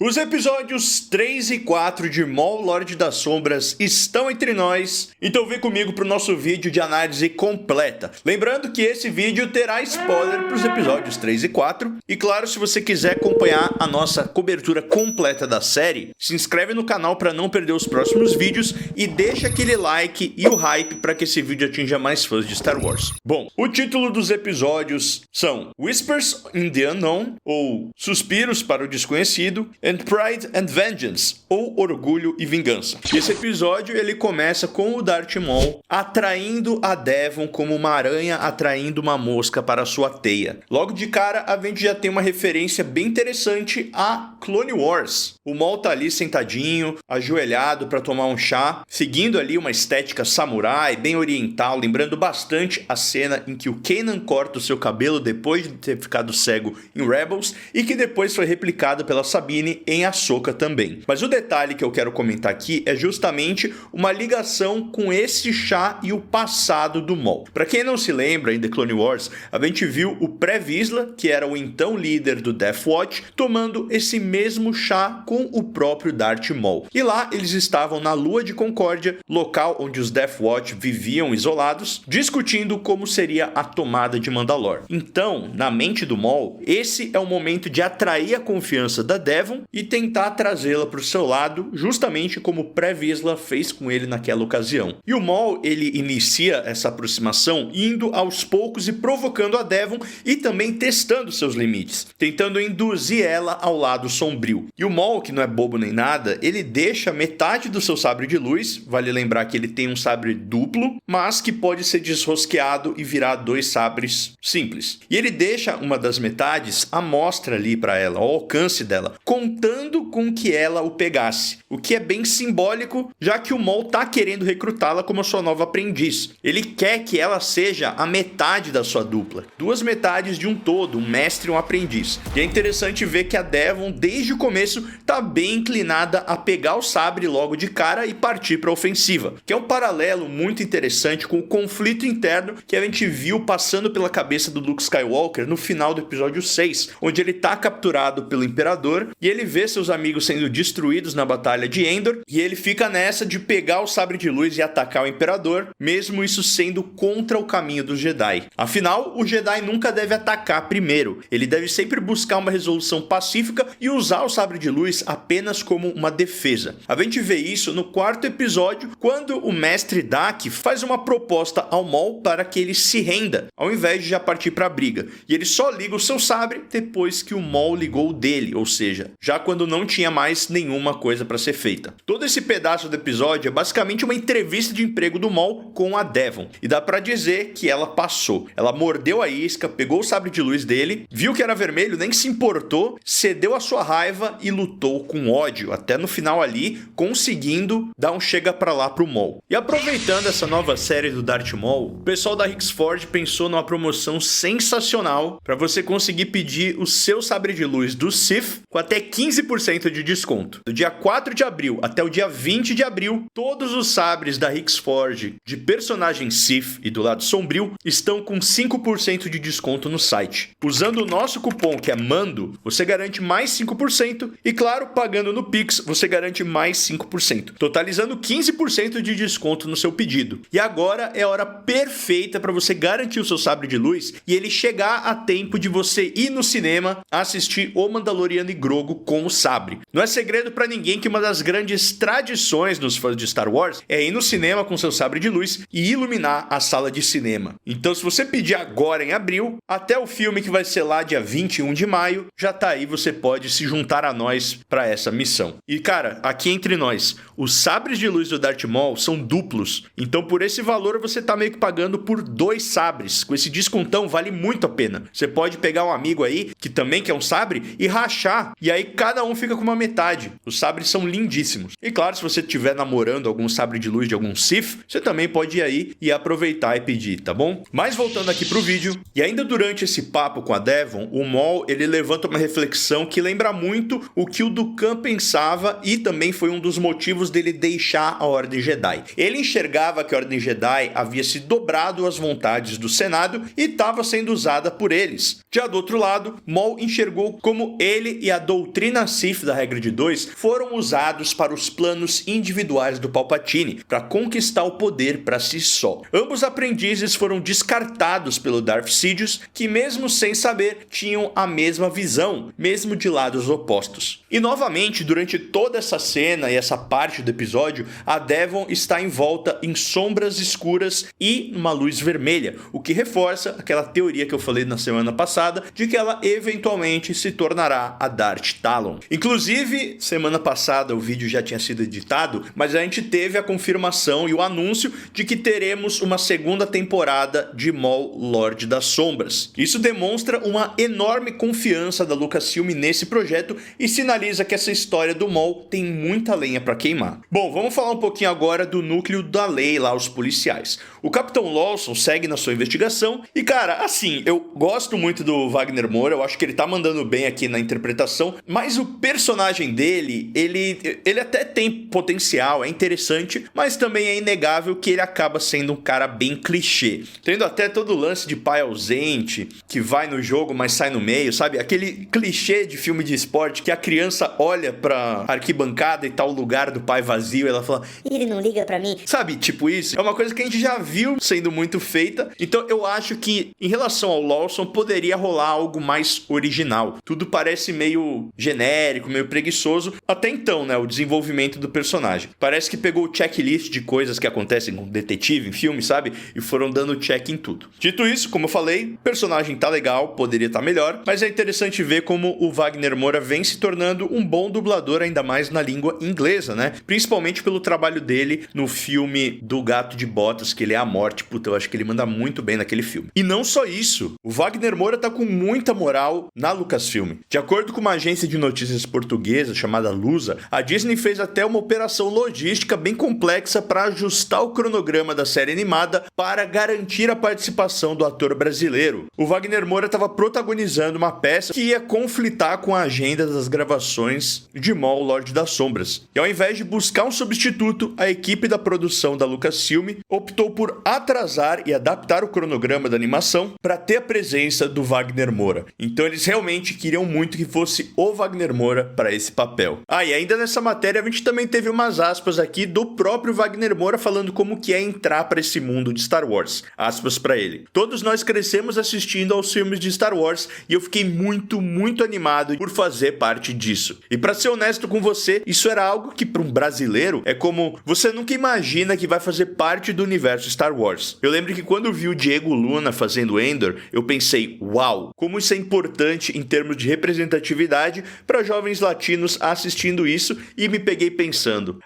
Os episódios 3 e 4 de Maul, Lorde das Sombras estão entre nós, então vem comigo pro nosso vídeo de análise completa. Lembrando que esse vídeo terá spoiler pros episódios 3 e 4, e claro, se você quiser acompanhar a nossa cobertura completa da série, se inscreve no canal para não perder os próximos vídeos e deixa aquele like e o hype para que esse vídeo atinja mais fãs de Star Wars. Bom, o título dos episódios são Whispers in the Unknown, ou Suspiros para o Desconhecido, and Pride and Vengeance, ou Orgulho e Vingança. Esse episódio ele começa com o Darth Maul atraindo a Devon como uma aranha atraindo uma mosca para sua teia. Logo de cara, a gente já tem uma referência bem interessante a Clone Wars. O Maul tá ali sentadinho, ajoelhado para tomar um chá, seguindo ali uma estética samurai, bem oriental, lembrando bastante a cena em que o Kanan corta o seu cabelo depois de ter ficado cego em Rebels e que depois foi replicado pela Sabine em Ahsoka também. Mas o detalhe que eu quero comentar aqui é justamente uma ligação com esse chá e o passado do Maul. Para quem não se lembra, em The Clone Wars, a gente viu o Pre-Vizsla, que era o então líder do Death Watch, tomando esse mesmo chá com o próprio Darth Maul. E lá eles estavam na Lua de Concórdia, local onde os Death Watch viviam isolados, discutindo como seria a tomada de Mandalore. Então, na mente do Maul, esse é o momento de atrair a confiança da Devon e tentar trazê-la para o seu lado, justamente como o Pre-Vizsla fez com ele naquela ocasião. E o Maul, ele inicia essa aproximação indo aos poucos e provocando a Devon e também testando seus limites, tentando induzir ela ao lado sombrio. E o Maul, que não é bobo nem nada, ele deixa metade do seu sabre de luz, vale lembrar que ele tem um sabre duplo, mas que pode ser desrosqueado e virar dois sabres simples. E ele deixa uma das metades à mostra ali para ela, ao alcance dela, contando com que ela o pegasse, o que é bem simbólico, já que o Maul tá querendo recrutá-la como sua nova aprendiz. Ele quer que ela seja a metade da sua dupla, duas metades de um todo, um mestre e um aprendiz. E é interessante ver que a Devon, desde o começo, tá bem inclinada a pegar o sabre logo de cara e partir para a ofensiva, que é um paralelo muito interessante com o conflito interno que a gente viu passando pela cabeça do Luke Skywalker no final do episódio 6, onde ele tá capturado pelo Imperador e ele vê seus amigos sendo destruídos na batalha de Endor e ele fica nessa de pegar o sabre de luz e atacar o Imperador, mesmo isso sendo contra o caminho dos Jedi. Afinal, o Jedi nunca deve atacar primeiro, ele deve sempre buscar uma resolução pacífica e usar o sabre de luz apenas como uma defesa. A gente vê isso no quarto episódio, quando o mestre Dak faz uma proposta ao Maul para que ele se renda, ao invés de já partir para a briga. E ele só liga o seu sabre depois que o Maul ligou o dele, ou seja, já quando não tinha mais nenhuma coisa para ser feita. Todo esse pedaço do episódio é basicamente uma entrevista de emprego do Maul com a Devon, e dá para dizer que ela passou. Ela mordeu a isca, pegou o sabre de luz dele, viu que era vermelho, nem se importou, cedeu a sua raiva e lutou com ódio, até no final ali, conseguindo dar um chega pra lá pro Maul. E aproveitando essa nova série do Darth Maul, o pessoal da Hixford pensou numa promoção sensacional para você conseguir pedir o seu sabre de luz do Sith com até 15% de desconto. Do dia 4 de abril até o dia 20 de abril, todos os sabres da Hixford de personagem Sith e do lado sombrio estão com 5% de desconto no site. Usando o nosso cupom que é MANDO, você garante mais 5% e claro, pagando no Pix, você garante mais 5%, totalizando 15% de desconto no seu pedido. E agora é a hora perfeita para você garantir o seu sabre de luz e ele chegar a tempo de você ir no cinema assistir O Mandaloriano e Grogu com o sabre. Não é segredo para ninguém que uma das grandes tradições dos fãs de Star Wars é ir no cinema com seu sabre de luz e iluminar a sala de cinema. Então, se você pedir agora em abril, até o filme que vai ser lá dia 21 de maio, já tá aí, você pode se juntar a nós para essa missão. E cara, aqui entre nós, os sabres de luz do Darth Maul são duplos, então por esse valor você tá meio que pagando por 2 sabres. Com esse descontão vale muito a pena. Você pode pegar um amigo aí que também quer um sabre e rachar, e aí cada um fica com uma metade. Os sabres são lindíssimos. E claro, se você estiver namorando algum sabre de luz de algum Sith, você também pode ir aí e aproveitar e pedir, tá bom? Mas voltando aqui pro vídeo, e ainda durante esse papo com a Devon, o Maul ele levanta uma reflexão que lembra muito o que o Dukan pensava e também foi um dos motivos dele deixar a Ordem Jedi. Ele enxergava que a Ordem Jedi havia se dobrado às vontades do Senado e estava sendo usada por eles. Já do outro lado, Maul enxergou como ele e a doutrina Sith da a regra de 2 foram usados para os planos individuais do Palpatine, para conquistar o poder para si só. Ambos aprendizes foram descartados pelo Darth Sidious, que mesmo sem saber, tinham a mesma visão, mesmo de lados opostos. E novamente, durante toda essa cena e essa parte do episódio, a Devon está envolta em sombras escuras e uma luz vermelha, o que reforça aquela teoria que eu falei na semana passada, de que ela eventualmente se tornará a Darth Talon. Inclusive, semana passada o vídeo já tinha sido editado, mas a gente teve a confirmação e o anúncio de que teremos uma segunda temporada de Maul Lorde das Sombras. Isso demonstra uma enorme confiança da Lucasfilm nesse projeto e sinaliza que essa história do Maul tem muita lenha para queimar. Bom, vamos falar um pouquinho agora do núcleo da lei lá, os policiais. O Capitão Lawson segue na sua investigação e, cara, assim, eu gosto muito do Wagner Moura, eu acho que ele tá mandando bem aqui na interpretação, mas o personagem dele, ele até tem potencial, é interessante, mas também é inegável que ele acaba sendo um cara bem clichê. Tendo até todo o lance de pai ausente, que vai no jogo, mas sai no meio, sabe? Aquele clichê de filme de esporte que a criança olha pra arquibancada e tá o lugar do pai vazio e ela fala, ele não liga pra mim. Sabe, tipo isso? É uma coisa que a gente já viu sendo muito feita, então eu acho que em relação ao Lawson poderia rolar algo mais original. Tudo parece meio genérico, meio preguiçoso, até então, né, o desenvolvimento do personagem. Parece que pegou o checklist de coisas que acontecem com detetive em filme, sabe? E foram dando check em tudo. Dito isso, como eu falei, o personagem tá legal, poderia estar melhor, mas é interessante ver como o Wagner Moura vem se tornando um bom dublador, ainda mais na língua inglesa, né? Principalmente pelo trabalho dele no filme do Gato de Botas, que ele é a morte. Puta, eu acho que ele manda muito bem naquele filme. E não só isso, o Wagner Moura tá com muita moral na Lucasfilm. De acordo com uma agência de notícias portuguesa chamada Lusa, a Disney fez até uma operação logística bem complexa para ajustar o cronograma da série animada para garantir a participação do ator brasileiro. O Wagner Moura estava protagonizando uma peça que ia conflitar com a agenda das gravações de Maul Lorde das Sombras. E ao invés de buscar um substituto, a equipe da produção da Lucasfilm optou por atrasar e adaptar o cronograma da animação para ter a presença do Wagner Moura. Então eles realmente queriam muito que fosse o Wagner Moura para esse papel. Ah, e ainda nessa matéria a gente também teve umas aspas aqui do próprio Wagner Moura falando como que é entrar para esse mundo de Star Wars. Aspas para ele. Todos nós crescemos assistindo aos filmes de Star Wars e eu fiquei muito animado por fazer parte disso. E para ser honesto com você, isso era algo que para um brasileiro é como você nunca imagina que vai fazer parte do universo Star Wars. Eu lembro que quando eu vi o Diego Luna fazendo Endor, eu pensei, uau, como isso é importante em termos de representatividade para jovens latinos assistindo isso, e me peguei pensando,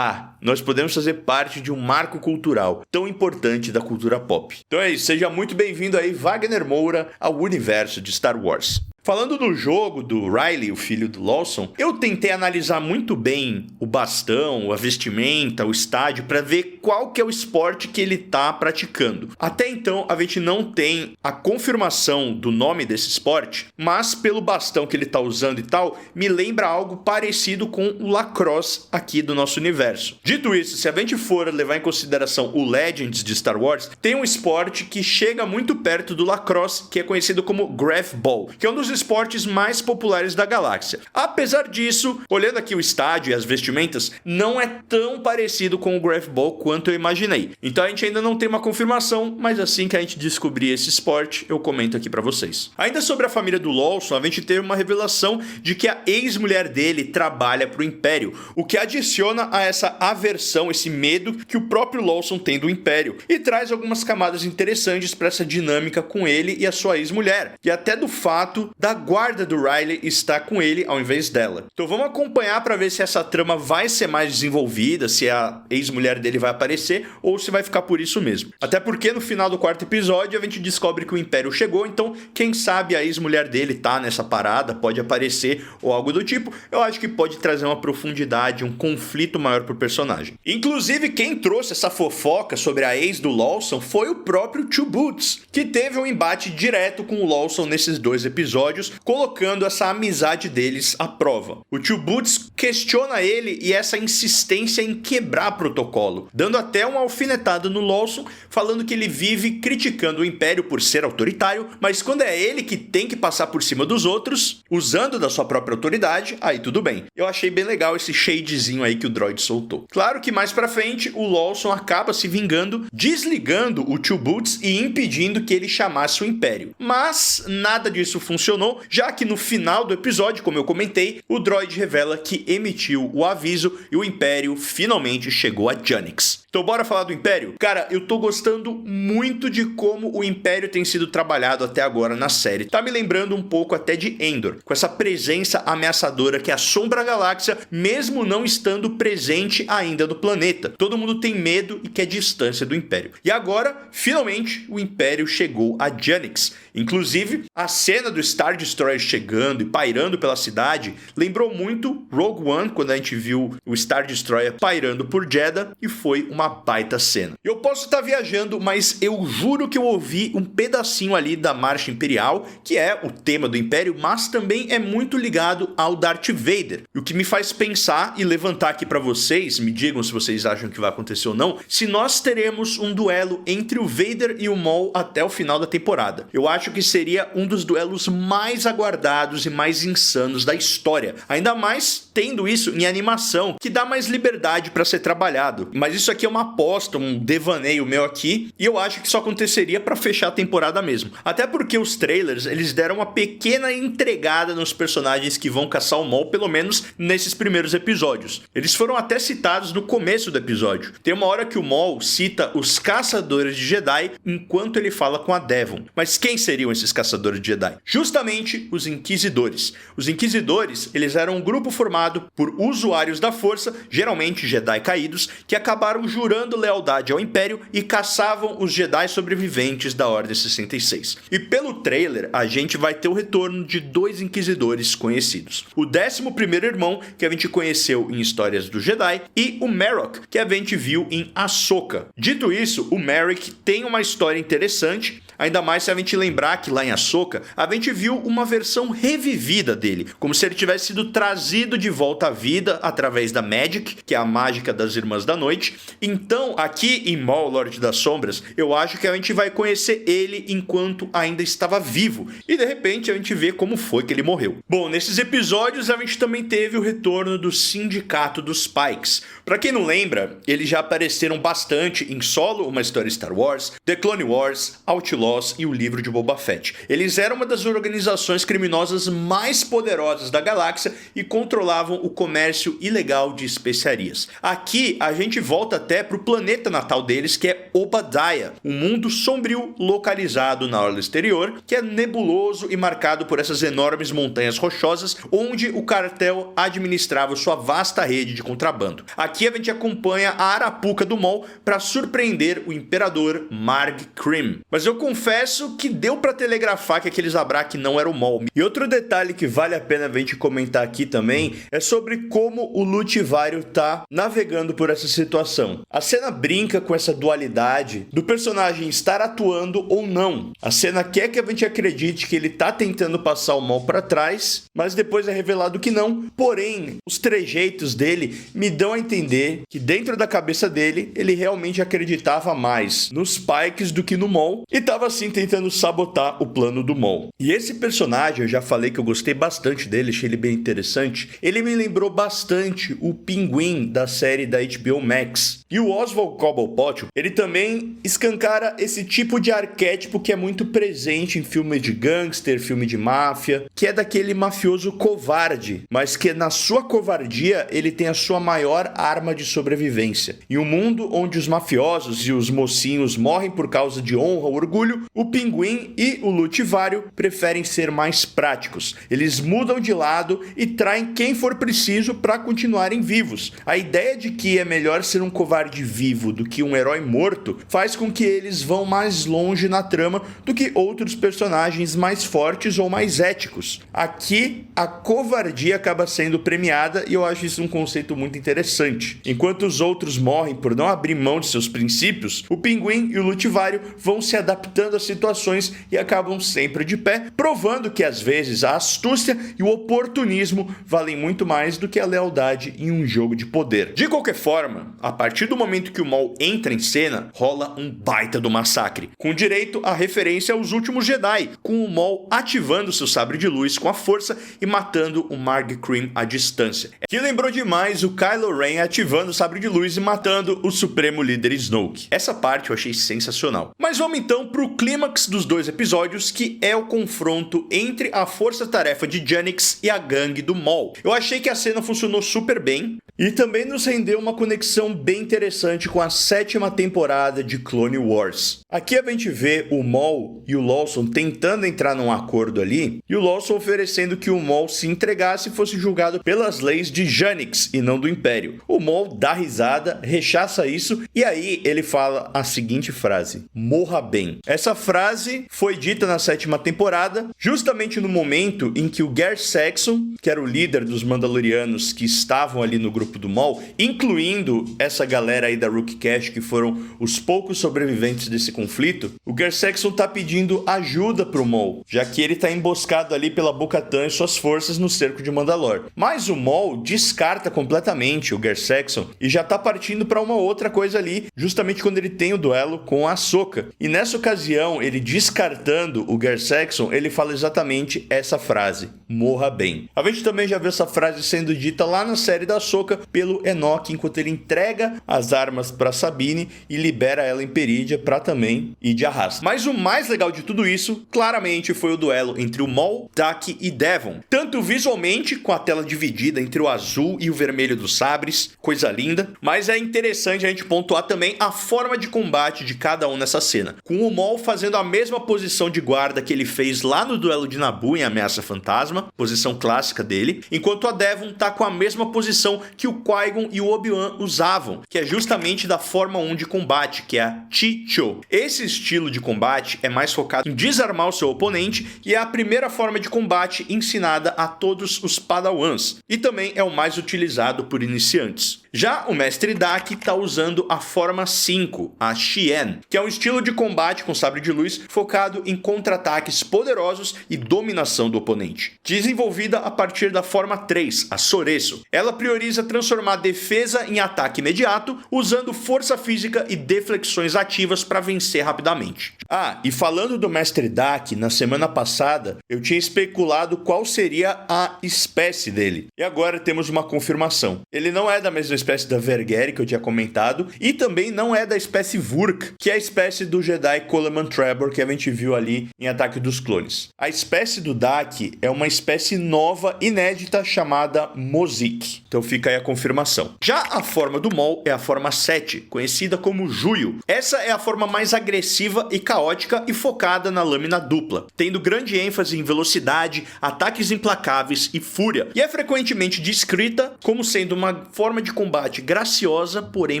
nós podemos fazer parte de um marco cultural tão importante da cultura pop. Então é isso, seja muito bem-vindo aí, Wagner Moura, ao universo de Star Wars. Falando do jogo do Riley, o filho do Lawson, eu tentei analisar muito bem o bastão, a vestimenta, o estádio, para ver qual que é o esporte que ele tá praticando. Até então, a gente não tem a confirmação do nome desse esporte, mas pelo bastão que ele tá usando e tal, me lembra algo parecido com o lacrosse aqui do nosso universo. Dito isso, se a gente for levar em consideração o Legends de Star Wars, tem um esporte que chega muito perto do lacrosse, que é conhecido como Graph-Ball, que é um dos esportes mais populares da galáxia. Apesar disso, olhando aqui o estádio e as vestimentas, não é tão parecido com o Graph-Ball quanto eu imaginei. Então a gente ainda não tem uma confirmação, mas assim que a gente descobrir esse esporte, eu comento aqui pra vocês. Ainda sobre a família do Lawson, a gente teve uma revelação de que a ex-mulher dele trabalha pro Império, o que adiciona a essa aversão, esse medo que o próprio Lawson tem do Império, e traz algumas camadas interessantes para essa dinâmica com ele e a sua ex-mulher, e até do fato da guarda do Riley estar com ele ao invés dela. Então vamos acompanhar para ver se essa trama vai ser mais desenvolvida, se a ex-mulher dele vai aparecer ou se vai ficar por isso mesmo. Até porque no final do quarto episódio a gente descobre que o Império chegou, então quem sabe a ex-mulher dele tá nessa parada, pode aparecer ou algo do tipo. Eu acho que pode trazer uma profundidade, um conflito maior pro personagem. Inclusive quem trouxe essa fofoca sobre a ex do Lawson foi o próprio Two Boots, que teve um embate direto com o Lawson nesses dois episódios episódios, colocando essa amizade deles à prova. O Tio Boots questiona ele e essa insistência em quebrar protocolo, dando até uma alfinetada no Lawson, falando que ele vive criticando o Império por ser autoritário, mas quando é ele que tem que passar por cima dos outros, usando da sua própria autoridade, aí tudo bem. Eu achei bem legal esse shadezinho aí que o droid soltou. Claro que mais pra frente, o Lawson acaba se vingando, desligando o Tio Boots e impedindo que ele chamasse o Império. Mas nada disso funcionou, já que no final do episódio, como eu comentei, o droid revela que emitiu o aviso e o Império finalmente chegou a Janix. Então bora falar do Império? Cara, eu tô gostando muito de como o Império tem sido trabalhado até agora na série. Tá me lembrando um pouco até de Endor, com essa presença ameaçadora que assombra a galáxia, mesmo não estando presente ainda no planeta. Todo mundo tem medo e quer distância do Império. E agora, finalmente, o Império chegou a Janix. Inclusive, a cena do Star Destroyer chegando e pairando pela cidade lembrou muito Rogue One, quando a gente viu o Star Destroyer pairando por Jedha, e foi uma baita cena. Eu posso estar viajando, mas eu juro que eu ouvi um pedacinho ali da Marcha Imperial, que é o tema do Império, mas também é muito ligado ao Darth Vader. O que me faz pensar e levantar aqui pra vocês, me digam se vocês acham que vai acontecer ou não, se nós teremos um duelo entre o Vader e o Maul até o final da temporada. Eu acho que seria um dos duelos mais aguardados e mais insanos da história. Ainda mais tendo isso em animação, que dá mais liberdade pra ser trabalhado. Mas isso aqui é uma aposta, um devaneio meu aqui, e eu acho que isso aconteceria pra fechar a temporada mesmo. Até porque os trailers, eles deram uma pequena entregada nos personagens que vão caçar o Maul, pelo menos nesses primeiros episódios. Eles foram até citados no começo do episódio. Tem uma hora que o Maul cita os caçadores de Jedi enquanto ele fala com a Devon. Mas quem seriam esses caçadores de Jedi? Justamente os Inquisidores. Os Inquisidores, eles eram um grupo formado por usuários da Força, geralmente Jedi caídos, que acabaram jurando lealdade ao Império e caçavam os Jedi sobreviventes da Ordem 66. E pelo trailer, a gente vai ter o retorno de dois Inquisidores conhecidos. O 11º irmão, que a gente conheceu em Histórias do Jedi, e o Marrok, que a gente viu em Ahsoka. Dito isso, o Merrick tem uma história interessante, ainda mais se a gente lembrar que lá em Ahsoka, a gente viu uma versão revivida dele, como se ele tivesse sido trazido de volta à vida através da Magic, que é a mágica das Irmãs da Noite. Então, aqui em Maul, Lorde das Sombras, eu acho que a gente vai conhecer ele enquanto ainda estava vivo, e de repente a gente vê como foi que ele morreu. Bom, nesses episódios a gente também teve o retorno do Sindicato dos Pikes. Pra quem não lembra, eles já apareceram bastante em Solo, uma história Star Wars, The Clone Wars, Outlaws e o livro de Boba Fett. Eles eram uma das organizações criminosas mais poderosas da galáxia e controlavam o comércio ilegal de especiarias. Aqui a gente volta até pro planeta natal deles, que é Obadiah, um mundo sombrio localizado na orla exterior, que é nebuloso e marcado por essas enormes montanhas rochosas, onde o cartel administrava sua vasta rede de contrabando. Aqui a gente acompanha a Arapuca do Maul para surpreender o Imperador Marg Krim. Mas eu confesso que deu para telegrafar que aquele Zabrak não era o Maul. E outro detalhe que vale a pena a gente comentar aqui também é sobre como o Lutivário tá navegando por essa situação. A cena brinca com essa dualidade do personagem estar atuando ou não. A cena quer que a gente acredite que ele tá tentando passar o Maul para trás, mas depois é revelado que não. Porém, os trejeitos dele me dão a entender que dentro da cabeça dele, ele realmente acreditava mais nos Pikes do que no Maul e tava assim tentando sabotar o plano do Maul. E esse personagem, eu já falei que eu gostei bastante dele, achei ele bem interessante. Ele me lembrou bastante o Pinguim da série da HBO Max. E o Oswald Cobblepot, ele também escancara esse tipo de arquétipo que é muito presente em filmes de gangster, filme de máfia, que é daquele mafioso covarde, mas que na sua covardia ele tem a sua maior arma de sobrevivência. Em um mundo onde os mafiosos e os mocinhos morrem por causa de honra ou orgulho, o Pinguim e o Lutivário preferem ser mais práticos. Eles mudam de lado e traem quem for preciso para continuarem vivos. A ideia de que é melhor ser um covarde vivo do que um herói morto faz com que eles vão mais longe na trama do que outros personagens mais fortes ou mais éticos. Aqui, a covardia acaba sendo premiada e eu acho isso um conceito muito interessante. Enquanto os outros morrem por não abrir mão de seus princípios, o Pinguim e o Lutivário vão se adaptando enfrentando as situações e acabam sempre de pé, provando que às vezes a astúcia e o oportunismo valem muito mais do que a lealdade em um jogo de poder. De qualquer forma, a partir do momento que o Maul entra em cena, rola um baita do massacre, com direito à referência aos últimos Jedi, com o Maul ativando seu sabre de luz com a força e matando o Marg Cream à distância. Que lembrou demais o Kylo Ren ativando o sabre de luz e matando o supremo líder Snoke. Essa parte eu achei sensacional. Mas vamos então pro clímax dos dois episódios, que é o confronto entre a força-tarefa de Janix e a gangue do Maul. Eu achei que a cena funcionou super bem e também nos rendeu uma conexão bem interessante com a 7ª temporada de Clone Wars. Aqui a gente vê o Maul e o Lawson tentando entrar num acordo ali, e o Lawson oferecendo que o Maul se entregasse e fosse julgado pelas leis de Janix e não do Império. O Maul dá risada, rechaça isso, e aí ele fala a seguinte frase: morra bem. Essa frase foi dita na 7ª temporada, justamente no momento em que o Gar Saxon, que era o líder dos Mandalorianos que estavam ali no grupo do Maul, incluindo essa galera aí da Rook Cash, que foram os poucos sobreviventes desse conflito, o Gar Saxon tá pedindo ajuda pro Maul, já que ele tá emboscado ali pela Bo-Katan e suas forças no cerco de Mandalore. Mas o Maul descarta completamente o Gar Saxon e já tá partindo para uma outra coisa ali, justamente quando ele tem o duelo com a Ahsoka. E nessa ocasião, ele descartando o Gar Saxon, ele fala exatamente essa frase: morra bem. A gente também já viu essa frase sendo dita lá na série da Ahsoka pelo Enoch, enquanto ele entrega as armas para Sabine e libera ela em Perídia para também ir de arrasto. Mas o mais legal de tudo isso, claramente, foi o duelo entre o Maul, Dak e Devon. Tanto visualmente, com a tela dividida entre o azul e o vermelho dos sabres, coisa linda, mas é interessante a gente pontuar também a forma de combate de cada um nessa cena. Com o Maul fazendo a mesma posição de guarda que ele fez lá no duelo de Naboo em Ameaça Fantasma, posição clássica dele, enquanto a Devon tá com a mesma posição que o Qui-Gon e o Obi-Wan usavam, que é justamente da forma 1 de combate, que é a Chi-Cho. Esse estilo de combate é mais focado em desarmar o seu oponente e é a primeira forma de combate ensinada a todos os Padawans, e também é o mais utilizado por iniciantes. Já o Mestre Dak está usando a forma 5, a Xian, que é um estilo de combate com sabre de luz focado em contra-ataques poderosos e dominação do oponente. Desenvolvida a partir da forma 3, a Soreço. Ela prioriza transformar defesa em ataque imediato, usando força física e deflexões ativas para vencer rapidamente. Ah, e falando do Mestre Dak, na semana passada eu tinha especulado qual seria a espécie dele. E agora temos uma confirmação. Ele não é da mesma espécie da Vergere que eu tinha comentado, e também não é da espécie Vurk, que é a espécie do Jedi Coleman Trevor que a gente viu ali em Ataque dos Clones. A espécie do Dak é uma espécie nova, inédita, chamada Mozik. Então fica aí a confirmação. Já a forma do Maul é a forma 7, conhecida como Juyo. Essa é a forma mais agressiva e caótica e focada na lâmina dupla, tendo grande ênfase em velocidade, ataques implacáveis e fúria, e é frequentemente descrita como sendo uma forma de combate graciosa, porém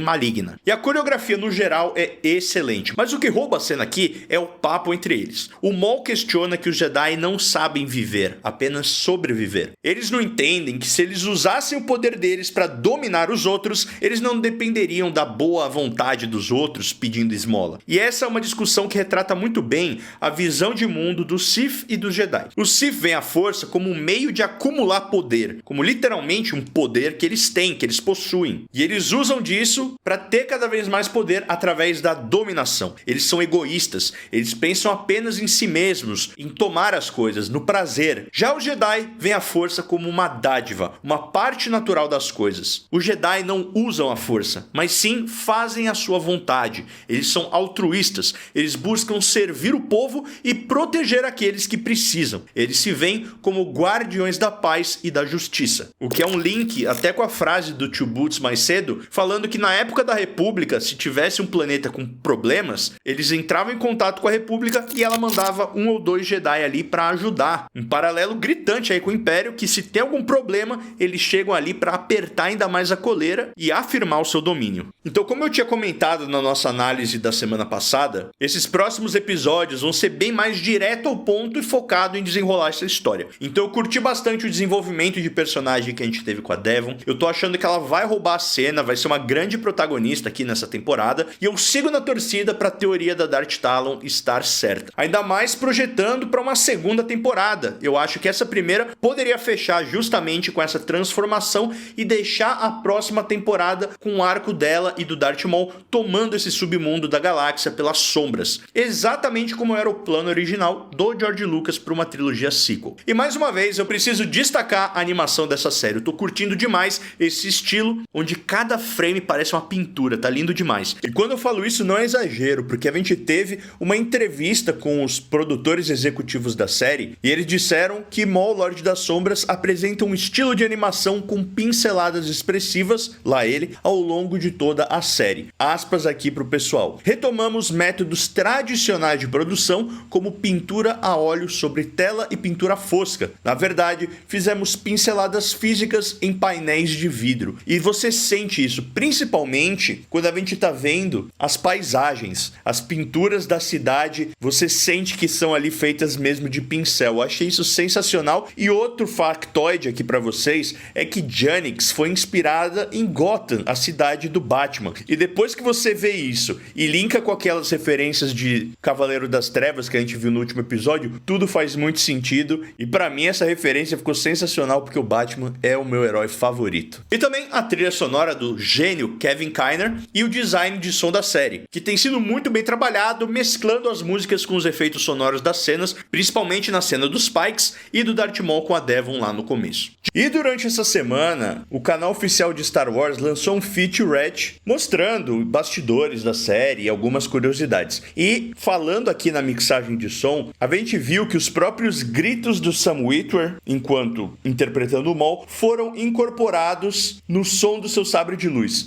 maligna. E a coreografia no geral é excelente, mas o que rouba a cena aqui é o papo entre eles. O Maul questiona que os Jedi não sabem viver, apenas sobreviver. Eles não entendem que se eles usassem o poder deles para dominar os outros, eles não dependeriam da boa vontade dos outros pedindo esmola. E essa é uma discussão que retrata muito bem a visão de mundo dos Sith e dos Jedi. Os Sith veem a força como um meio de acumular poder, como literalmente um poder que eles têm, que eles possuem. E eles usam disso para ter cada vez mais poder através da dominação. Eles são egoístas, eles pensam apenas em si mesmos, em tomar as coisas, no prazer. Já os Jedi veem a força como uma dádiva, uma parte natural das coisas. Os Jedi não usam a força, mas sim fazem a sua vontade. Eles são altruístas, eles buscam servir o povo e proteger aqueles que precisam. Eles se veem como guardiões da paz e da justiça. O que é um link até com a frase do Chubutz mais cedo, falando que na época da República, se tivesse um planeta com problemas, eles entravam em contato com a República e ela mandava 1 ou 2 Jedi ali para ajudar. Um paralelo gritante aí com o Império, que se tem algum problema, eles chegam ali para apertar ainda mais a coleira e afirmar o seu domínio. Então, como eu tinha comentado na nossa análise da semana passada, esses próximos episódios vão ser bem mais direto ao ponto e focado em desenrolar essa história. Então eu curti bastante o desenvolvimento de personagem que a gente teve com a Devon. Eu tô achando que ela vai roubar a cena, vai ser uma grande protagonista aqui nessa temporada, e eu sigo na torcida para a teoria da Darth Talon estar certa. Ainda mais projetando para uma segunda temporada. Eu acho que essa primeira poderia fechar justamente com essa transformação e deixar a próxima temporada com o arco dela e do Darth Maul tomando esse submundo da galáxia pelas sombras. Exatamente como era o plano original do George Lucas para uma trilogia sequel. E mais uma vez eu preciso destacar a animação dessa série. Eu tô curtindo demais esse estilo, onde cada frame parece uma pintura, tá lindo demais. E quando eu falo isso não é exagero, porque a gente teve uma entrevista com os produtores executivos da série, e eles disseram que Maul, Lorde das Sombras, apresenta um estilo de animação com pinceladas expressivas, lá ele, ao longo de toda a série. Aspas aqui pro pessoal. Retomamos métodos tradicionais de produção, como pintura a óleo sobre tela e pintura fosca. Na verdade, fizemos pinceladas físicas em painéis de vidro. E você sente isso, principalmente quando a gente tá vendo as paisagens, as pinturas da cidade, você sente que são ali feitas mesmo de pincel. Eu achei isso sensacional. E outro factoide aqui pra vocês é que Janix foi inspirada em Gotham, a cidade do Batman. E depois que você vê isso e linka com aquelas referências de Cavaleiro das Trevas que a gente viu no último episódio, tudo faz muito sentido. E pra mim essa referência ficou sensacional porque o Batman é o meu herói favorito. E também a trilha sonora do gênio Kevin Kiner e o design de som da série, que tem sido muito bem trabalhado, mesclando as músicas com os efeitos sonoros das cenas, principalmente na cena dos Pikes e do Darth Maul com a Devon lá no começo. E durante essa semana, o canal oficial de Star Wars lançou um featurette mostrando bastidores da série e algumas curiosidades. E falando aqui na mixagem de som, a gente viu que os próprios gritos do Sam Witwer, enquanto interpretando o Maul, foram incorporados no som do seu sabre de luz.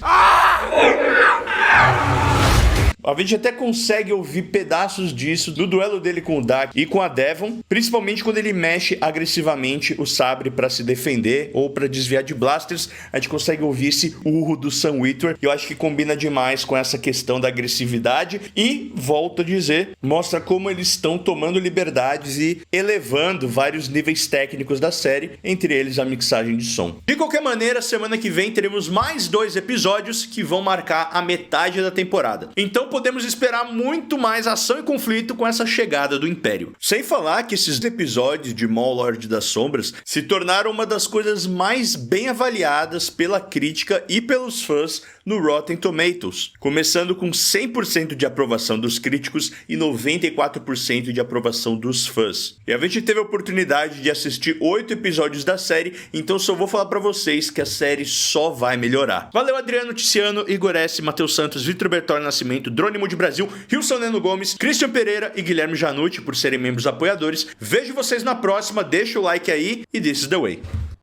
A gente até consegue ouvir pedaços disso no duelo dele com o Dak e com a Devon, principalmente quando ele mexe agressivamente o sabre para se defender ou para desviar de blasters. A gente consegue ouvir esse urro do Sam Witwer, e eu acho que combina demais com essa questão da agressividade e, volto a dizer, mostra como eles estão tomando liberdades e elevando vários níveis técnicos da série, entre eles a mixagem de som. De qualquer maneira, semana que vem teremos mais 2 episódios que vão marcar a metade da temporada. Então podemos esperar muito mais ação e conflito com essa chegada do Império. Sem falar que esses episódios de Maul, Lorde das Sombras se tornaram uma das coisas mais bem avaliadas pela crítica e pelos fãs no Rotten Tomatoes, começando com 100% de aprovação dos críticos e 94% de aprovação dos fãs. E a gente teve a oportunidade de assistir 8 episódios da série, então só vou falar pra vocês que a série só vai melhorar. Valeu, Adriano Ticiano, Igor S, Matheus Santos, Vitor Bertoli Nascimento, Drônimo de Brasil, Wilson Neno Gomes, Christian Pereira e Guilherme Janucci por serem membros apoiadores. Vejo vocês na próxima, deixa o like aí e this is the way.